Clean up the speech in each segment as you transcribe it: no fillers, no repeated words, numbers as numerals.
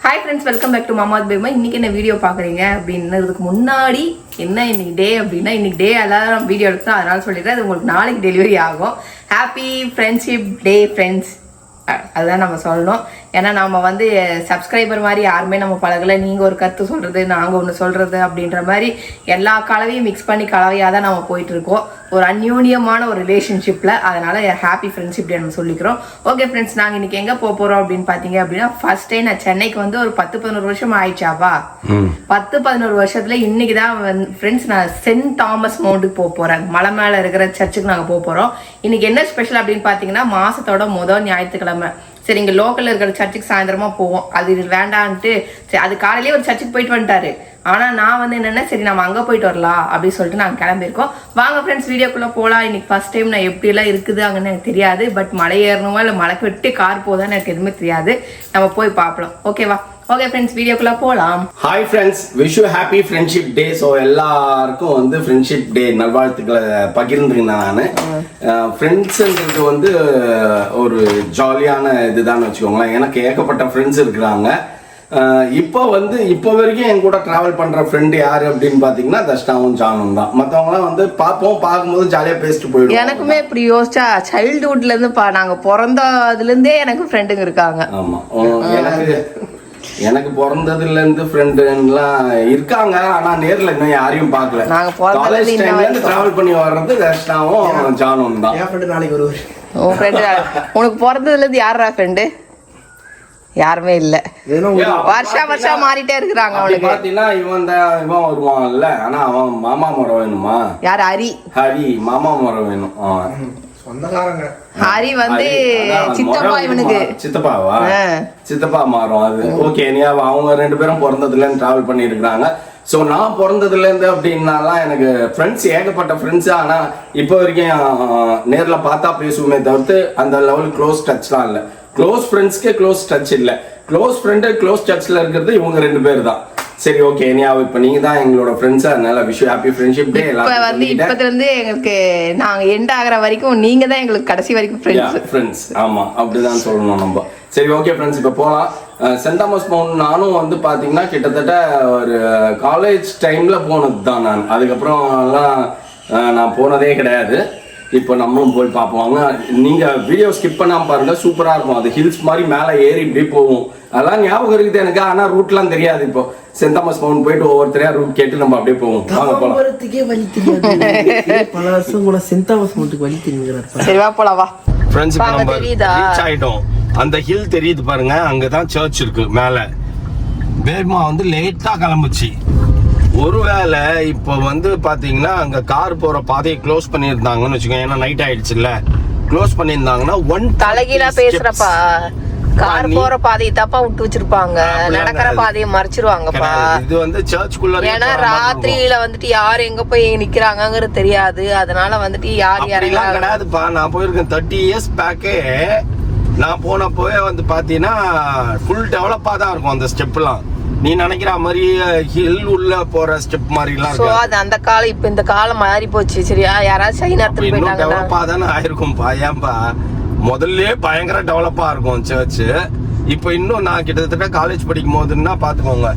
Hi friends, welcome back to Mama's Baby. இன்னைக்கு என்ன video பாக்குறீங்க அப்படின்றதுக்கு முன்னாடி என்ன இன்னைக்கு டே அப்படின்னா இன்னைக்கு டே எல்லாரும் வீடியோ எடுத்தோம், அதனால சொல்லிடுறேன். அது உங்களுக்கு நாளைக்கு டெலிவரி ஆகும். ஹாப்பி ஃப்ரெண்ட்ஷிப் டே ஃப்ரெண்ட்ஸ், அதுதான் நம்ம சொல்லணும். ஏன்னா நம்ம வந்து சப்ஸ்கிரைபர் மாதிரி யாருமே நம்ம பழகலை. நீங்கள் ஒரு கருத்து சொல்கிறது, நாங்கள் ஒன்று சொல்கிறது அப்படின்ற மாதிரி எல்லா கலவையும் மிக்ஸ் பண்ணி கலவையாக தான் நம்ம போயிட்டுருக்கோம். ஒரு அந்யூன்யமான ஒரு ரிலேஷன்ஷிப்பில். அதனால் ஹாப்பி ஃப்ரெண்ட்ஷிப் டே நம்ம சொல்லிக்கிறோம். ஓகே ஃப்ரெண்ட்ஸ், நாங்கள் இன்றைக்கி எங்கே போகிறோம் அப்படின்னு பார்த்தீங்க அப்படின்னா, ஃபர்ஸ்ட் டே நான் சென்னைக்கு வந்து ஒரு 10-11 வருஷம் ஆயிடுச்சாப்பா. 10-11 வருஷத்துல இன்னைக்கு தான் ஃப்ரெண்ட்ஸ் நான் சென்ட் தாமஸ் மவுண்ட்டுக்கு போகிறேன். மலை மேலே இருக்கிற சர்ச்சுக்கு நாங்கள் போகிறோம். இன்னைக்கு என்ன ஸ்பெஷல் அப்படின்னு பார்த்தீங்கன்னா, மாதத்தோட முதல் ஞாயிற்றுக்கிழமை. சரி, இங்கே லோக்கலில் இருக்கிற சர்ச்சுக்கு சாயந்தரமா போவோம், அது வேண்டான்ட்டு சரி அது காலையிலேயே ஒரு சர்ச்சுக்கு போயிட்டு வந்துட்டாரு. ஆனால் நான் வந்து என்னென்னா சரி நம்ம அங்கே போயிட்டு வரலாம் அப்படின்னு சொல்லிட்டு நாங்கள் கிளம்பியிருக்கோம். வாங்க ஃப்ரெண்ட்ஸ் வீடியோக்குள்ளே போகலாம். இன்னைக்கு ஃபர்ஸ்ட் டைம் நான் எப்படிலாம் இருக்குது அங்கன்னு எனக்கு தெரியாது. பட் மலை ஏறணுமா இல்லை மலைக்கு விட்டு கார் போதான்னு எனக்கு எதுவுமே தெரியாது. நம்ம போய் பார்ப்போம். ஓகேவா? ஓகே ஃப்ரெண்ட்ஸ், வீடியோக்குள்ள போலாம். Hi friends, wish you happy friendship day. So எல்லாருக்கும் வந்து ஃப்ரெண்ட்ஷிப் டே நல்வாழ்த்துக்களை பகிர்ந்துருக்கேன். நான் ஃப்ரெண்ட்ஸுங்கிறது வந்து ஒரு ஜாலியான இதுதான் வச்சுக்கோங்களேன். எனக்கு ஏகப்பட்ட ஃப்ரெண்ட்ஸ் இருக்கிறாங்க. இப்போ வரைக்கும் என் கூட டிராவல் பண்ற ஃப்ரெண்டு யாரு அப்படின்னு பாத்தீங்கன்னா தர்ஷனாவும் ஜானும் தான். மற்றவங்களாம் வந்து பார்க்கும்போது ஜாலியா பேசிட்டு போயிடும். எனக்குமே இப்படி யோசிச்சா சைல்டுஹுட்ல இருந்து நாங்க பிறந்ததுல இருந்தே எனக்கு ஃப்ரெண்டுங்க இருக்காங்க. ஆமா, எனக்கு பிறந்ததுல இருந்து ஃப்ரெண்டுலாம் இருக்காங்க. ஆனா நேர்ல இன்னும் யாரையும் பார்க்கல. காலேஜ் டைம்ல இருந்து டிராவல் பண்ணி வர்றது தர்ஷனாவும் ஜானும் தான். என் ஃப்ரெண்டு நாளைக்கு வருவார். உன் ஃப்ரெண்டு உனக்கு பிறந்ததுல இருந்து யாரா ஃப்ரெண்டு? யாருமே இல்ல. வருஷம் மாறிட்டே இருக்கிறாங்க. அவனுக்கு பாத்தீங்கன்னா இவன் வருவான்ல. ஆனா அவன் மாமா முறை வேணுமா? யார்? ஹரி மாமா முறை வேணும். சொந்தக்காரங்க. ஹரி வந்து சித்தப்பா. இவனுக்கு சித்தப்பாவா? சித்தப்பா மாறும் அது. ஓகே, நீ அவங்க 2 பேரும் பிறந்ததுல இருந்து டிராவல் பண்ணி இருக்கிறாங்க. ஸோ நான் பிறந்ததுல இருந்து அப்படின்னாலாம் எனக்கு ஃப்ரெண்ட்ஸ் ஏகப்பட்ட ஃப்ரெண்ட்ஸ். ஆனா இப்போ வரைக்கும் நேர்ல பார்த்தா பேசுவோமே தவிர்த்து அந்த லெவல் க்ளோஸ் டச்லாம் இல்லை. க்ளோஸ் ஃப்ரெண்ட்ஸ்க்கே க்ளோஸ் டச் இல்லை. க்ளோஸ் ஃப்ரெண்டு க்ளோஸ் டச்ல இருக்கிறது இவங்க 2 பேர் தான். சரி, ஓகே, இப்போ நீங்க தான் எங்களோட ஃப்ரெண்ட்ஸ். அதனால விஷ் ஹாப்பி ஃப்ரெண்ட்ஷிப் டே. இப்போ வந்து இப்பத்துல இருந்து எங்களுக்கு நாங்க எண்ட் ஆகிற வரைக்கும் நீங்க தான் எங்களுக்கு கடைசி வரைக்கும் ஃப்ரெண்ட்ஸ். ஆமா, அப்படிதான் சொல்லணும் நம்ம. சரி, ஓகே ஃப்ரெண்ட்ஸ், இப்போ போகலாம். சென்ட் தாமஸ் மவுண்ட் நானும் வந்து பாத்தீங்கன்னா கிட்டத்தட்ட ஒரு காலேஜ் டைம்ல போனது தான். நான் அதுக்கப்புறம் எல்லாம் நான் போனதே கிடையாது. இப்போ நம்மளும் போய் பார்ப்போம். நீங்க வீடியோ ஸ்கிப் பண்ணாம பாருங்க, சூப்பரா இருக்கும். அது ஹில்ஸ் மாதிரி மேலே ஏறி இப்படி போகும். அதெல்லாம் ஞாபகம் இருக்குது எனக்கு. ஆனா ரூட்லாம் தெரியாது. இப்போ சென்ட் தாமஸ் மவுண்ட் போயிட்டு ஒவ்வொருத்தரையா ரூட் கேட்டு நம்ம அப்படியே போவோம். வாங்க போலாம். வழி தெரியாது. பல வருஷம் கூட சென்ட் தாமஸ் மவுண்ட்டுக்கு வழி தெரியுங்கிறார். சரி, வா போலாம் வா. ஃப்ரெண்ட்ஸ், இப்போ நம்ம ரீச் ஆயிட்டோம். அந்த ஹில் தெரியுது பாருங்க, அங்கதான் சர்ச் இருக்கு மேல. வேகமா வந்து லேட்டா கிளம்புச்சு. ஒருவேளை இப்போ வந்து பாத்தீங்கன்னா அங்க கார் போற பாதையை க்ளோஸ் பண்ணிருந்தாங்கன்னு வச்சுக்கோங்க. ஏன்னா நைட் ஆயிடுச்சுல்ல. க்ளோஸ் பண்ணிருந்தாங்கன்னா தலைகீழா பேசுறப்பா. கார் போற பாதையை தப்பா விட்டு வச்சிருப்பாங்க, நடக்கிற பாதையை மறைச்சிருவாங்கப்பா. இது வந்து சர்ச்சுக்குள்ள. ஏன்னா ராத்திரியில வந்துட்டு யாரு எங்க போய் நிக்கிறாங்கிறது தெரியாது. அதனால வந்துட்டு யார் யாரெல்லாம் கிடையாதுப்பா. நான் போயிருக்கேன் 30 years பேக்கே. நான் போனப்போவே வந்து பாத்தீங்கன்னா ஃபுல் டெவலப்பா தான் இருக்கும் அந்த ஸ்டெப்லாம். நீ நினைக்கிற மாதிரி ஹில் உள்ள போற ஸ்டெப் மாதிரி எல்லாம் இருக்கு. அது அந்த காலம். இப்ப இந்த காலம் மாறி போச்சு. சரியா? யாராவது சைனாத்துல போயிட்டாங்க. டெவலப்பா தானே ஆயிருக்கும்பா. ஏன்பா முதல்ல பயங்கர டெவலப்பா இருக்கும் சர்ச். இப்போ இன்னும் நான் கிட்டத்தட்ட காலேஜ் படிக்கும் போதுன்னா பாத்துக்கோங்க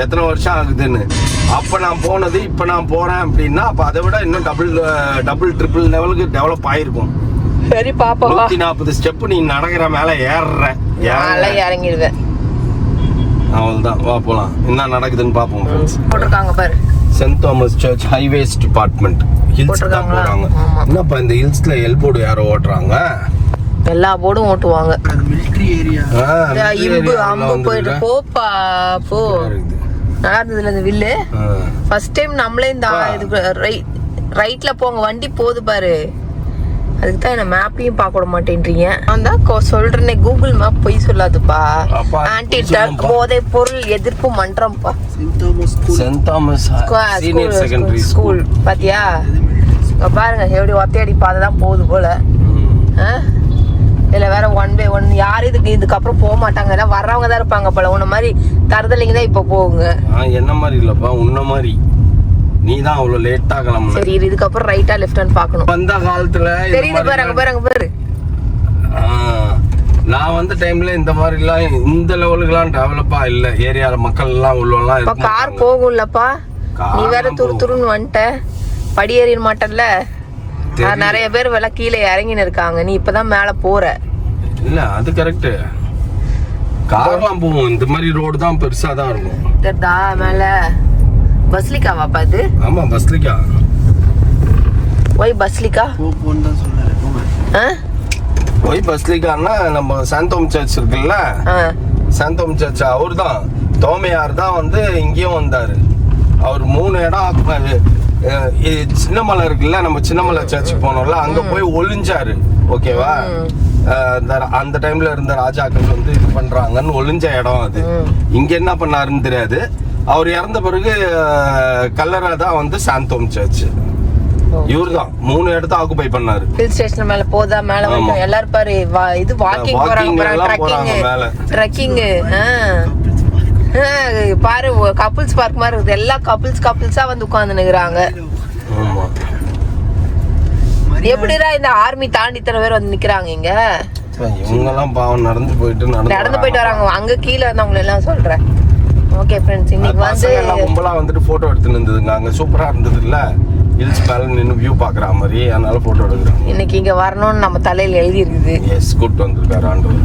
எத்தனை வருஷம் ஆகுதுன்னு. அப்ப நான் போனது இப்ப நான் போறேன் அப்படின்னா அப்ப அதை விட இன்னும் டபுள் ட்ரிபிள் லெவலுக்கு டெவலப் ஆயிருக்கும். சரி பாப்பா. 140 ஸ்டெப் நீ நடக்கிற மேல இறங்கிடுவேன். அவ்வளவுதான், வா போலாம். என்ன நடக்குதுன்னு பாப்போம். போட்டிருக்காங்க பாரு, saint Thomas church highways department. Hills தான் போறாங்க. என்னப்பா இந்த ஹில்ஸ்ல எல்போர்டு யாரோ ஓட்டுறாங்க? எல்லா போர்டும் ஓட்டுவாங்க. Military area. போயிட்டு போப்பா போ. நல்லா இருந்ததுல இந்த வில்லு. ஃபர்ஸ்ட் டைம் நம்மளே இந்த ரைட்ல போங்க, வண்டி போகுது பாரு. அதுக்கு தான் என்ன மேப்பையும் பார்க்க விட மாட்டேன்றீங்க. நான் தான் சொல்றேனே, கூகுள் மேப் பொய் சொல்லாதுப்பா. ஆன்டி ட்ரக் போதை பொருள் எதிர்ப்பு மன்றம்ப்பா. Saint Thomas senior secondary school பாத்தியா? பாருங்க எப்படி ஒத்தையடி பாதை தான் போகுது போல. இதுல வேற 1 by 1 யாரும் இதுக்கப்புறம் போக மாட்டாங்க. எல்லாம் வர்றவங்க தான் இருப்பாங்க போல. உன்ன மாதிரி தருதலைங்க தான் இப்ப போகுங்க. என்ன மாதிரி இல்லப்பா, உன்ன மாதிரி நீ தான் அவ்வளவு லேட்டா கிளம்புன. சரி, இதுக்கப்புறம் ரைட்டா லெஃப்டான்னு பார்க்கணும். அந்த காலத்துல தெரியுது பாரு, அங்க பாரு, அங்க பாரு. நான் வந்த டைம்ல இந்த மாதிரிலாம் இந்த லெவலுக்குலாம் டெவலப்பா இல்ல. ஏரியால மக்கள் எல்லாம் உள்ளவெல்லாம் இப்ப கார் போகும்லப்பா. நீ வேற துருன்னு வந்துட்ட. படி ஏறிட மாட்டல்ல. நிறைய பேர் வேலை கீழே இறங்கின்னு இருக்காங்க. நீ இப்பதான் மேல போற. இல்ல அது கரெக்ட். கார்லாம் போகும். இந்த மாதிரி ரோடு தான் பெருசா தான் இருக்கும். தெரிதா மேல பஸ்லிக்காவா பாது? ஆமா பஸ்லிக்கா. ஒய் பஸ்லிக்கா போன்னு தான் சொல்றாரு. ஒய் பஸ்லிக்கான்னா நம்ம சாந்தோம் சர்ச் இருக்குல்ல, சாந்தோம் சர்ச் அவர் தான் தோமையார் தான் வந்து இங்கேயும் வந்தாரு. அவர் 3 இடம் சின்னமலை இருக்குல்ல, நம்ம சின்னமலை சர்ச்சுக்கு போனோம்ல, அங்க போய் ஒளிஞ்சாரு. ஓகேவா? அந்த டைம்ல இருந்த ராஜாக்கள் வந்து இது பண்றாங்கன்னு ஒளிஞ்ச இடம் அது. இங்க என்ன பண்ணாருன்னு தெரியாது. அவர் இறந்த பிறகு கல்லறை தான் வந்து சாந்தோம் சர்ச். இவர் தான் 3 இடத்த ஆக்குபை பண்ணாரு. ஹில் ஸ்டேஷன் மேல போதா மேல வந்து எல்லாரும் பாரு இது வாக்கிங் போறாங்க. ட்ரெக்கிங் பாரு கப்புள்ஸ் பார்க் மாதிரி இருக்குது. எல்லா கப்புள்ஸா வந்து உட்கார்ந்து நிக்கிறாங்க. எப்படிடா இந்த ஆர்மி தாண்டி இத்தனை பேர் வந்து நிக்கிறாங்க இங்க? இவங்க எல்லாம் பாவம் நடந்து போயிட்டு வராங்க. அங்க கீழே இருந்தவங்க எல்லாம் சொல்றேன். ஓகே ஃப்ரெண்ட்ஸ், இன்னைக்கு வந்து எல்லாம் கும்பலா வந்துட்டு போட்டோ எடுத்து இருந்ததுங்க. அங்க சூப்பரா இருந்தது இல்ல, ஹில்ஸ் மேல நின்னு வியூ பாக்குற மாதிரி. அதனால போட்டோ எடுக்கிறோம். இன்னைக்கு இங்க வரணும்னு நம்ம தலையில எழுதி இருக்குது. எஸ், கூட்டு வந்திருக்காரு ஆண்டவர்.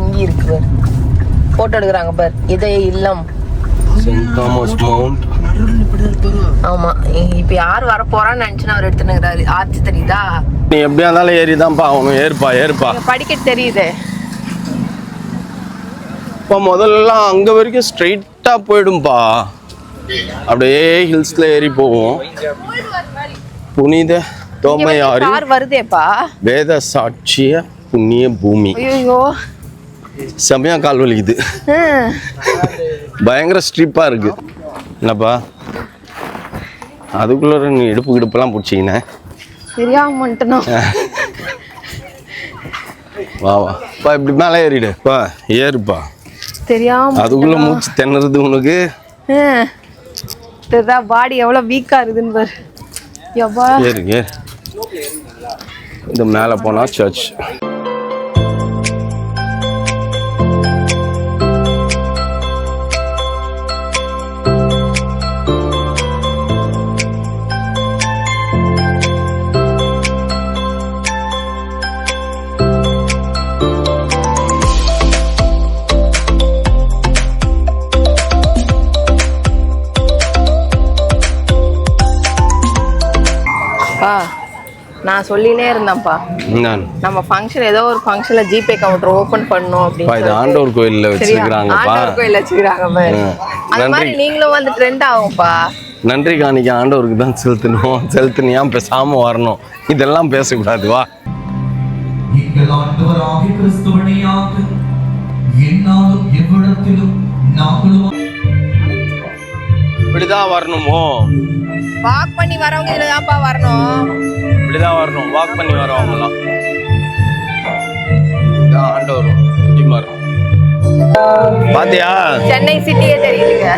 இங்க இருக்கு போட்டோ எடுக்கிறாங்க பார். இதே இல்லம் செயின்ட் தாமஸ் மவுண்ட். ஆமா, இப்ப யார் வர போறான்னு நினைச்சுன்னு அவர் எடுத்துனுங்கிறாரு. ஆச்சு தெரியுதா? நீ எப்படியா இருந்தாலும் ஏறிதான்ப்பா அவனும். ஏறுப்பா படிக்கட்டு தெரியுது. இப்போ முதல்லாம் அங்க வரைக்கும் ஸ்ட்ரெயிட்டா போயிடும்பா. அப்படியே ஹில்ஸ்ல ஏறி போவோம். புனித தோமையாரி வருதேப்பா. வேத சாட்சிய புண்ணிய பூமி. ஐயோ செமையா கால் வலிக்குது. பயங்கர ஸ்ட்ரிப்பா இருக்கு. என்னப்பா அதுக்குள்ள நீ இடுப்புலாம் பிடிச்சிக்கின தெரியாம வந்துட்டோம். வா இப்படி மேலே ஏறிடுப்பா. ஏறுப்பா. தெரியாம அதுக்குள்ள மூச்சு திணறுது உனக்கு. பாடி எவ்வளவு வீக்கா இருக்குதுன்னு பாரு. எவ்வா ஏறுங்க. இந்த மேலே போனா சர்ச். நான் சொல்லினே இருந்தேன்ப்பா, நம்ம ஃபங்க்ஷன் ஏதோ ஒரு ஃபங்க்ஷன்ல ஜிபே கவுண்டர் ஓபன் பண்ணனும் அப்படின்னு. இது ஆண்டவர் கோயில்ல வச்சிருக்காங்கப்பா. ஆண்டவர் கோயில்ல வச்சிருக்காங்க பாரு. அந்த மாதிரி நீங்களும் வந்து ட்ரெண்ட் ஆகும்ப்பா. நன்றி காணிக்க ஆண்டவருக்கு தான் செலுத்தணும். செலுத்தினியா பேசாம வரணும். இதெல்லாம் பேசக்கூடாது. வா. எங்கள் ஆண்டவராகிய கிறிஸ்துவனையாக என்னாலும் எவ்விடத்திலும் நாங்களும் இப்படிதான் வரணுமோ? வாக் பண்ணி வரவங்க இதுலதான்ப்பா வரணும். இப்படிதான் வரணும். வாக் பண்ணி வரவங்கலாம் ஆண்டவர் பாத்தியா? சென்னை சிட்டியே தெரியுதுங்க.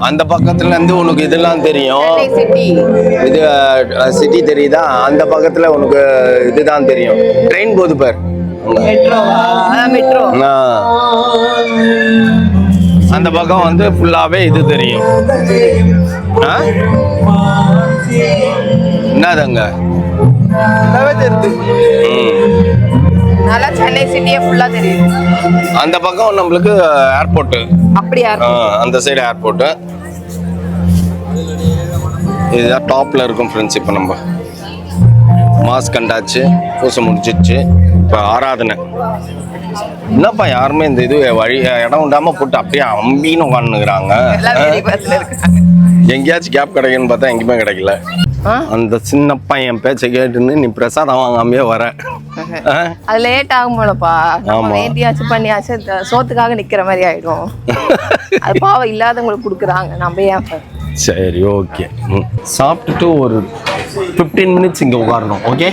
அந்த பக்கத்துல இருந்து உனக்கு இதெல்லாம் தெரியும். சென்னை சிட்டி இது சிட்டி தெரியுதா? அந்த பக்கத்துல உனக்கு இதுதான் தெரியும். ட்ரெயின் போகுது பார். மெட்ரோ. அந்த பக்கம் வந்து ஃபுல்லாவே இது தெரியும். என்னதுங்க நல்லா சென்னை சிட்டியே ஃபுல்லா தெரியுது. அந்த பக்கம் நம்மளுக்கு ஏர்போர்ட். அப்படியா? அந்த சைடு ஏர்போர்ட். இதுதான் டாப்ல இருக்கும் ஃப்ரெண்ட்ஸ். இப்போ நம்ம மாஸ் கண்டாச்சு, பூசை முடிச்சிச்சு. இப்போ ஆராதனை. என்னப்பா யாருமே இந்த இது வழி இடம் விடாம போட்டு அப்படியே அம்பின்னு உட்காந்துக்கிறாங்க. எங்கேயாச்சும் கேப் கிடைக்குன்னு பார்த்தா எங்கேயுமே கிடைக்கல. அந்த சின்ன பையன் பேச்சை கேட்டுன்னு நீ பிரசாதம் வாங்காமையே வர. அது லேட் ஆகும் போலப்பா. வேண்டியாச்சும் பண்ணியாச்சு சோத்துக்காக நிக்கிற மாதிரி ஆயிடும். அது பாவம் இல்லாதவங்களுக்கு கொடுக்குறாங்க. நம்ம ஏன்? சரி ஓகே. சாப்பிட்டுட்டு ஒரு 15 மினிட்ஸ் இங்கே உட்காரணும். ஓகே,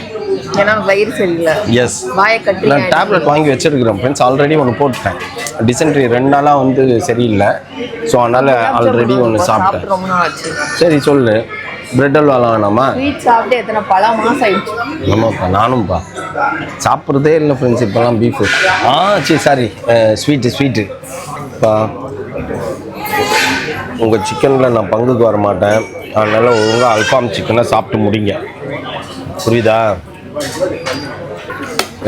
ஏன்னா வயிறு சரியில்லை. எஸ், வாயை கட்டி நான் டேப்லெட் வாங்கி வச்சிருக்கிறேன் ஃப்ரெண்ட்ஸ். ஆல்ரெடி ஒன்று போட்டுட்டேன். டிசென்ட்ரி 2 நாளாக வந்து சரியில்லை. ஸோ அதனால் ஆல்ரெடி ஒன்று சாப்பிட்டேன். ரொம்ப நாள் ஆச்சு. சரி சொல்லு. பிரெட் அல்வா வேணாமா? ஸ்வீட் சாப்பிட்டு எத்தனை பல மாசம் ஆயிடுச்சு. ஆமாப்பா நானும்ப்பா சாப்பிட்றதே இல்லை ஃப்ரெண்ட்ஸ் இப்போலாம் பீஃபு. சாரி ஸ்வீட்டுப்பா. உங்கள் சிக்கனில் நான் பங்குக்கு வர மாட்டேன், அதனால் ஒழுங்காக அல்ஃபாம் சிக்கனை சாப்பிட்டு முடிங்க, புரியுதா?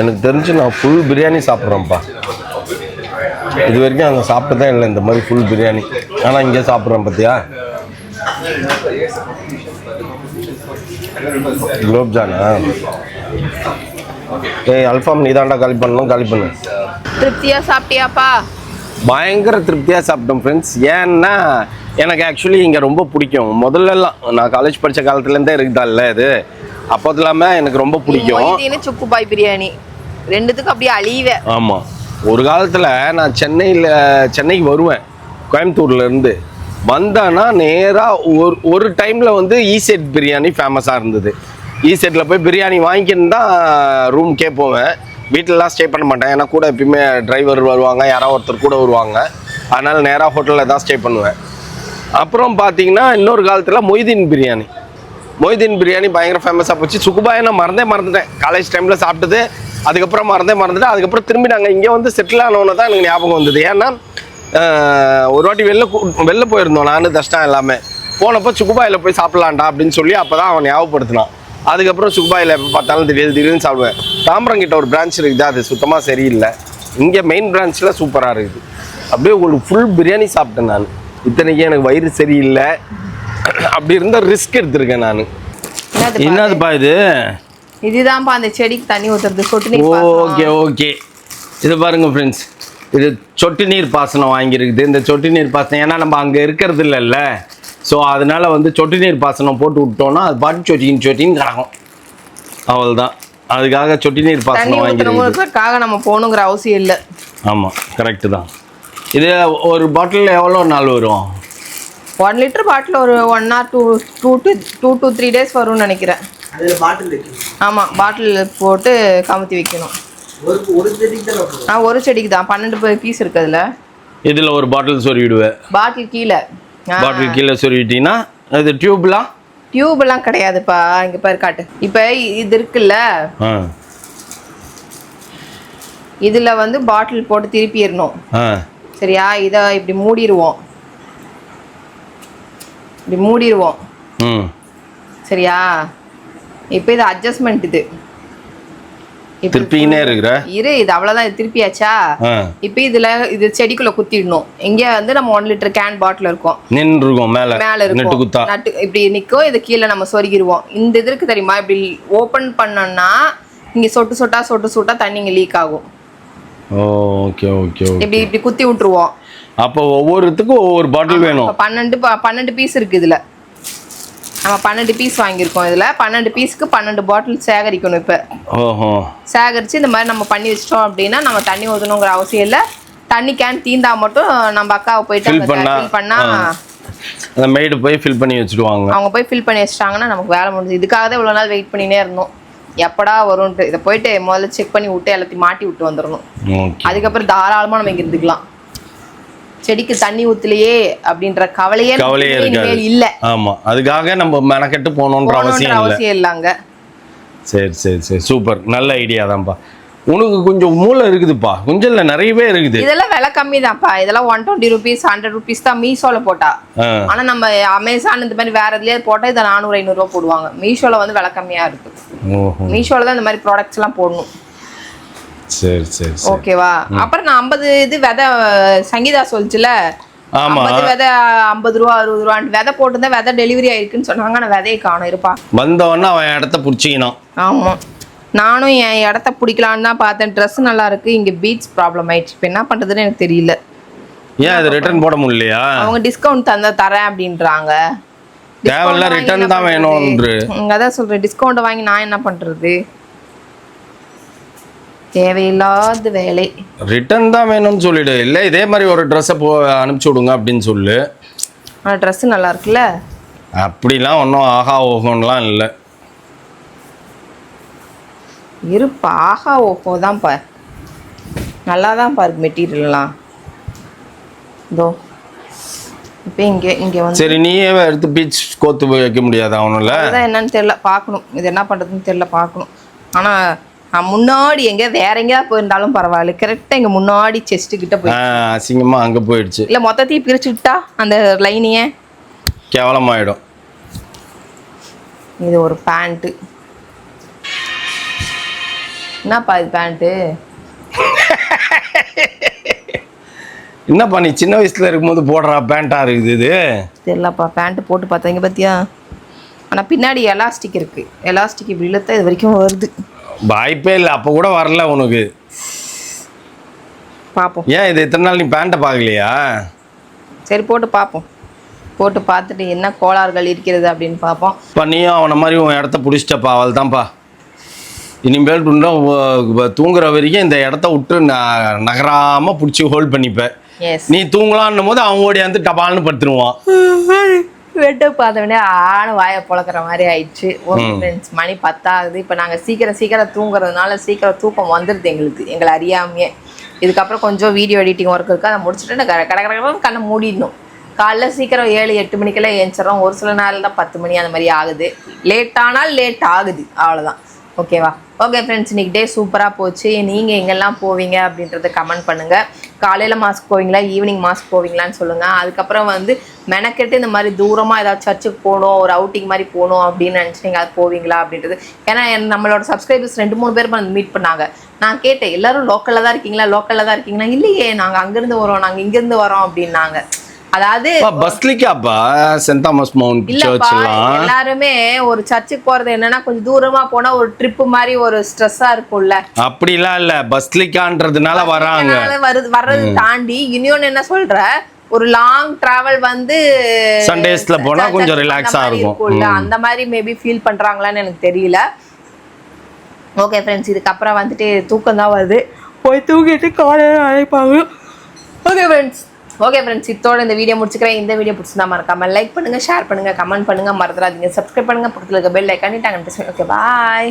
எனக்கு தெரிஞ்சு நான் ஃபுல் பிரியாணி சாப்பிட்றேன்ப்பா. இது வரைக்கும் அங்கே சாப்பிட்டதே இல்லை இந்த மாதிரி ஃபுல் பிரியாணி. ஆனால் இங்கே சாப்பிட்றேன் பார்த்தியா? குலோப்ஜானா? ஏய் அல்ஃபாம் நீ தாண்டா காலி பண்ணு. திருப்தியா சாப்பிட்டியாப்பா? பயங்கர திருப்தியாக சாப்பிட்டோம் ஃப்ரெண்ட்ஸ். ஏன்னா எனக்கு ஆக்சுவலி இங்கே ரொம்ப பிடிக்கும். முதல்லலாம் நான் காலேஜ் படித்த காலத்துலேருந்தே இருக்குதா இல்லை இது, அப்போது இல்லாமல் எனக்கு ரொம்ப பிடிக்கும். சுக்குபாய் பிரியாணி ரெண்டுத்துக்கும் அப்படியே அழிவே. ஆமாம், ஒரு காலத்தில் நான் சென்னைக்கு வருவேன் கோயம்புத்தூர்லேருந்து. வந்தேன்னா நேராக ஒரு டைமில் வந்து ஈசெட் பிரியாணி ஃபேமஸாக இருந்தது. ஈசெட்டில் போய் பிரியாணி வாங்கிக்கின்னு தான் ரூம்க்கே போவேன். வீட்டிலலாம் ஸ்டே பண்ண மாட்டேன், ஏன்னா கூட எப்பயுமே டிரைவர் வருவாங்க, யாராவது ஒருத்தர் கூட வருவாங்க. அதனால் நேராக ஹோட்டலில் தான் ஸ்டே பண்ணுவேன். அப்புறம் பார்த்தீங்கன்னா இன்னொரு காலத்தில் மொய்தீன் பிரியாணி பயங்கர ஃபேமஸாக போச்சு. சுக்குபாயை நான் மறந்துட்டேன் காலேஜ் டைமில் சாப்பிட்டது. அதுக்கப்புறம் மறந்துட்டேன். அதுக்கப்புறம் திரும்பி நாங்கள் இங்கே வந்து செட்டில் ஆனோன்னு தான் எனக்கு ஞாபகம் வந்தது. ஏன்னா ஒரு வாட்டி வெளில போயிருந்தோம் நான் தஷ்டம் எல்லாமே. போனப்போ சுக்குபாயில் போய் சாப்பிட்லான்டா அப்படின்னு சொல்லி அப்போ தான் அவன் ஞாபகப்படுத்தினான். அதுக்கப்புறம் சுக்குபாயில் எப்போ பார்த்தாலும் திடீர்னு சாப்பிடுவேன். தாம்பரங்கிட்ட ஒரு பிரான்ச் இருக்குது, அது சுத்தமாக சரியில்லை. இங்கே மெயின் பிரான்ச்சில் சூப்பராக இருக்குது. அப்படியே உங்களுக்கு ஃபுல் பிரியாணி சாப்பிட்டேன் நான். இத்தனைக்கு எனக்கு வயிறு சரியில்லை, அப்படி இருந்தால் ரிஸ்க் எடுத்திருக்கேன் நான். என்னதுப்பா இது? இதுதான்ப்பா அந்த செடிக்கு தண்ணி ஊற்றுறது, சொட்டு நீர். ஓகே இது பாருங்க ஃப்ரெண்ட்ஸ், இது சொட்டு நீர் பாசனம் வாங்கியிருக்குது. இந்த சொட்டு நீர் பாசனம் ஏன்னா நம்ம அங்கே இருக்கிறது இல்லைல்ல, ஸோ அதனால வந்து சொட்டு நீர் பாசனம் போட்டு விட்டோம்னா அது பாட்டு சொட்டின்னு கிடக்கும், அவ்வளோதான். அதுக்காக சொட்டு நீர் பாசனம் வாங்கிருக்காக நம்ம போகணுங்கிற அவசியம் இல்லை. ஆமாம் கரெக்டு தான். இது ஒரு பாட்டில் எவ்வளோ நாள் வரும்? 1 லிட்டர் பாட்டில் ஒரு 1 or 2 to 3 days வரும்னு நினைக்கிறேன். ஆமாம், பாட்டில் போட்டு கமுத்தி வைக்கணும். ஒரு செடிக்கு தான் 12 பீஸ் இருக்கு அதுல. இதுல ஒரு பாட்டில் சொருவிடுவேன். பாட்டில் கீழே சொருவிட்டீங்கன்னா அது டியூப்லாம் கிடையாதுப்பா. இங்க பாரு காட்டு. இப்ப இது இருக்குல்ல, இதுல வந்து பாட்டில் போட்டு திருப்பிடணும். சரியா? இத இப்படி மூடிடுவோம். சரியா? இப்போ இது அட்ஜஸ்ட்மெண்ட். திருப்பினே இருக்கிற இது அவ்வளவுதான். இது திருப்பியாச்சா? இப்போ இது செடிக்குள்ள குத்திடணும். இங்க வந்து நம்ம 1 லிட்டர் கேன் பாட்டில் இருக்கும், மேல இருக்கும், இப்படி நிக்கும். இது கீழே நம்ம சொருகிடுவோம். இந்த இது இருக்கு தெரியுமா, இப்படி ஓபன் பண்ணோம்னா இங்க சொட்டு சொட்டா தண்ணி இங்க லீக் ஆகும். இப்படி குத்தி விட்டுருவோம். அப்போ ஒவ்வொருத்துக்கும் ஒவ்வொரு பாட்டில் வேணும். 12 பீஸ் இருக்கு இதுல. நம்ம 12 பீஸ் வாங்கியிருக்கோம். இதில் 12 பீஸுக்கு 12 பாட்டில் சேகரிக்கணும். இப்போ சேகரித்து இந்த மாதிரி நம்ம பண்ணி வச்சிட்டோம் அப்படின்னா நம்ம தண்ணி ஊற்றணுங்கிற அவசியம் இல்லை. தண்ணி கேன் தீந்தா மட்டும் நம்ம அக்காவை போயிட்டு ஃபில் பண்ணால் அந்த மெய்டு போய் ஃபில் பண்ணி வச்சுடுவாங்க. அவங்க போய் ஃபில் பண்ணி வச்சிட்டாங்கன்னா நமக்கு வேலை முடிஞ்சு. இதுக்காக தான் இவ்வளோ நாள் வெயிட் பண்ணினே இருந்தோம், எப்படா வரும்ன்ட்டு. இதை போயிட்டு முதல்ல செக் பண்ணி விட்டு எல்லாத்தையும் மாட்டி விட்டு வந்துடணும். அதுக்கப்புறம் தாராளமாக நம்ம இங்கே இருந்துக்கலாம். செடிக்கு தண்ணி ஊத்தலையே அப்படின்ற கவலையே இல்ல. ஆமா, அதுக்காக நம்ம மெனக்கெட்டு போகணுன்ற அவசியம் இல்லைங்க. சரி சூப்பர், நல்ல ஐடியா தான்ப்பா. உனக்கு கொஞ்சம் மூளை இருக்குதுப்பா, கொஞ்சம் இல்லை நிறையவே இருக்குது. இதெல்லாம் விலை கம்மி தான்ப்பா. இதெல்லாம் 120 rupees 100 rupees தான் மீஷோல போட்டா. ஆனா நம்ம அமேசான் இந்த மாதிரி வேற எதுலயே போட்டா இதை 400-500 ரூபா போடுவாங்க. மீஷோல வந்து விலை கம்மியா இருக்கு. மீஷோல தான் இந்த மாதிரி ப்ராடக்ட்ஸ் எல்லாம் போடணும். சரி ஓகேவா? அப்புறம் நான் 50 இது விதை சங்கீதா சொல்லுச்சுல, 50 விதை 50 ரூபா 60 ரூபான்னு விதை போட்டுதான் விதை டெலிவரி ஆயிருக்குன்னு சொன்னாங்க. நான் விதையை காணும். இருப்பா வந்தவொடனே அவன் இடத்த பிடிச்சிக்கணும். ஆமா, நானும் என் இடத்த பிடிக்கலான்னு தான் பார்த்தேன். ட்ரெஸ் நல்லா இருக்கு, இங்க பீட்ஸ் ப்ராப்ளம் ஆயிடுச்சு. இப்போ என்ன பண்றதுன்னு எனக்கு தெரியல. ஏன் அது ரிட்டர்ன் போட முடியலையா? அவங்க டிஸ்கவுண்ட் தரேன் அப்படின்றாங்க. தேவையில்ல ரிட்டர்ன் தான் வேணும்ன்று. அதான் சொல்றேன், டிஸ்கவுண்ட் வாங்கி நான் என்ன பண்றது? தேவையில்லாத வேலை. ரிட்டர்ன் தான் வேணும்னு சொல்லிடு. இல்லை இதே மாதிரி ஒரு ட்ரெஸ்ஸை அனுப்பிச்சி விடுங்க அப்படின்னு சொல்லு. ஆனால் ட்ரெஸ்ஸு நல்லா இருக்குல்ல? அப்படிலாம் ஒன்றும் ஆஹா ஓஹோன்லாம் இல்லை. இருப்பா, ஆஹா ஓஹோ தான் பார், நல்லா தான் பாருக்கு மெட்டீரியல்லாம். இதோ இப்போ இங்கே வந்து சரி நீயே எடுத்து பீச் கோத்து வைக்க முடியாதா அவனுல? அதுதான் என்னன்னு தெரியல, பார்க்கணும். இது என்ன பண்ணுறதுன்னு தெரியல, பார்க்கணும். ஆனால் நான் முன்னாடி வேற எங்கேயாவது போயிருந்தாலும் பரவாயில்ல, கரெக்டாக இங்கே முன்னாடி செஸ்ட்டு கிட்ட போய் அசிங்கமா அங்கே போயிடுச்சு. இல்லை மொத்தத்தையும் பிரிச்சு விட்டா அந்த லைனியை கேவலமாயிடும். இது ஒரு பேண்ட்டு. என்னப்பா இது பேண்ட்டு? என்னப்பா நீ சின்ன வயசுல இருக்கும்போது போடுறா பேண்டா இருக்குது இது? தெரியலப்பா, பேண்ட்டு போட்டு பார்த்தீங்க பார்த்தியா? ஆனால் பின்னாடி எலாஸ்டிக் இருக்குது. எலாஸ்டிக் இப்படி இழுத்தா இது வரைக்கும் வருது. வாய்ப்பே இல்லை, அப்போ கூட வரல உனக்கு. பார்ப்போம். ஏன் இது இத்தனை நாள் நீ பேண்ட்டை பார்க்கலையா? சரி போட்டு பார்ப்போம். போட்டு பார்த்துட்டு என்ன கோளாறுகள் இருக்கிறது அப்படின்னு பார்ப்போம். இப்போ நீயும் அவனை மாதிரி உன் இடத்த பிடிச்சிட்டப்பா, அவள் தான்ப்பா. இனிமேல் தூங்குற வரைக்கும் இந்த இடத்த விட்டு நகராமல் பிடிச்சி ஹோல்ட் பண்ணிப்பேன். எஸ். நீ தூங்கலான்னும் போது அவன் ஓடி வந்து டபால்னு படுத்துருவான். வெட்டு பார்த்தவொடனே ஆணு வாயை பொழக்கிற மாதிரி ஆயிடுச்சு. ஓகே ஃப்ரெண்ட்ஸ், மணி 10 ஆகுது. இப்போ நாங்கள் சீக்கிரம் தூங்குறதுனால சீக்கிரம் தூக்கம் வந்துடுது எங்களை அறியாமையே. இதுக்கப்புறம் கொஞ்சம் வீடியோ எடிட்டிங் ஒர்க் இருக்குது, அதை முடிச்சுட்டு நான் கடை கண்ணை மூடிடணும். காலைல சீக்கிரம் 7-8 மணிக்கெல்லாம் ஏஞ்சிடறோம். ஒரு சில நாள் தான் 10 மணி அந்த மாதிரி ஆகுது. லேட் ஆகுது, அவ்வளோதான். ஓகேவா? ஓகே ஃப்ரெண்ட்ஸ், இன்றைக்கி டே சூப்பராக போச்சு. நீங்கள் எங்கெல்லாம் போவீங்க அப்படின்றத கமெண்ட் பண்ணுங்கள். காலையில் மாஸ்க் போவீங்களா, ஈவினிங் மாஸ்க் போவீங்களான்னு சொல்லுங்கள். அதுக்கப்புறம் மெனக்கெட்டு இந்த மாதிரி தூரமாக ஏதாவது சர்ச்சுக்கு போகணும், ஒரு அவுட்டிங் மாதிரி போகணும் அப்படின்னு நினச்சிட்டிங்க, அது போவீங்களா அப்படின்றது. ஏன்னா நம்மளோட சப்ஸ்கிரைபர்ஸ் 2-3 பேர் மீட் பண்ணாங்க. நான் கேட்டேன், எல்லோரும் லோக்கலில் தான் இருக்கீங்களா? இல்லையே, நாங்கள் அங்கேருந்து வரோம், நாங்கள் இங்கேருந்து வரோம் அப்படின்னாங்க. அதாவது பஸ்லிக்காப்பா சென்ட் தாமஸ் மவுண்ட் சர்ச் எல்லாம் எல்லாருமே ஒரு சர்ச்சுக்கு போறது என்னன்னா கொஞ்சம் தூரமா போனா ஒரு ட்ரிப் மாதிரி ஒரு ஸ்ட்ரெஸ்ஸா இருக்கும்ல. அப்படிலாம் இல்ல, பஸ்லிக்கான்றதுனால வராங்க. வர்றது தாண்டி இன்னொன்னு என்ன சொல்ற, ஒரு லாங் டிராவல் சண்டேஸ்ல போனா கொஞ்சம் ரிலாக்ஸா இருக்கும். அந்த மாதிரி மேபி ஃபீல் பண்றாங்களான்னு எனக்கு தெரியல. ஓகே ஃப்ரெண்ட்ஸ், இதுக்கப்புறம் தூக்கம் தான் வருது, போய் தூங்கிட்டு காலையில அழைப்பாங்க. ஓகே ஃப்ரெண்ட்ஸ், இதோட இந்த வீடியோ முடிச்சுக்கிறேன். இந்த வீடியோ பிடிச்சிருந்தா மறக்காம லைக் பண்ணுங்க, ஷேர் பண்ணுங்க, கமெண்ட் பண்ணுங்க, மறந்துடாதீங்க, சப்ஸ்கிரைப் பண்ணுங்க, பக்கத்தில் இருக்க பெல் ஐக்கான் டாங்க. ஓகே, பாய்.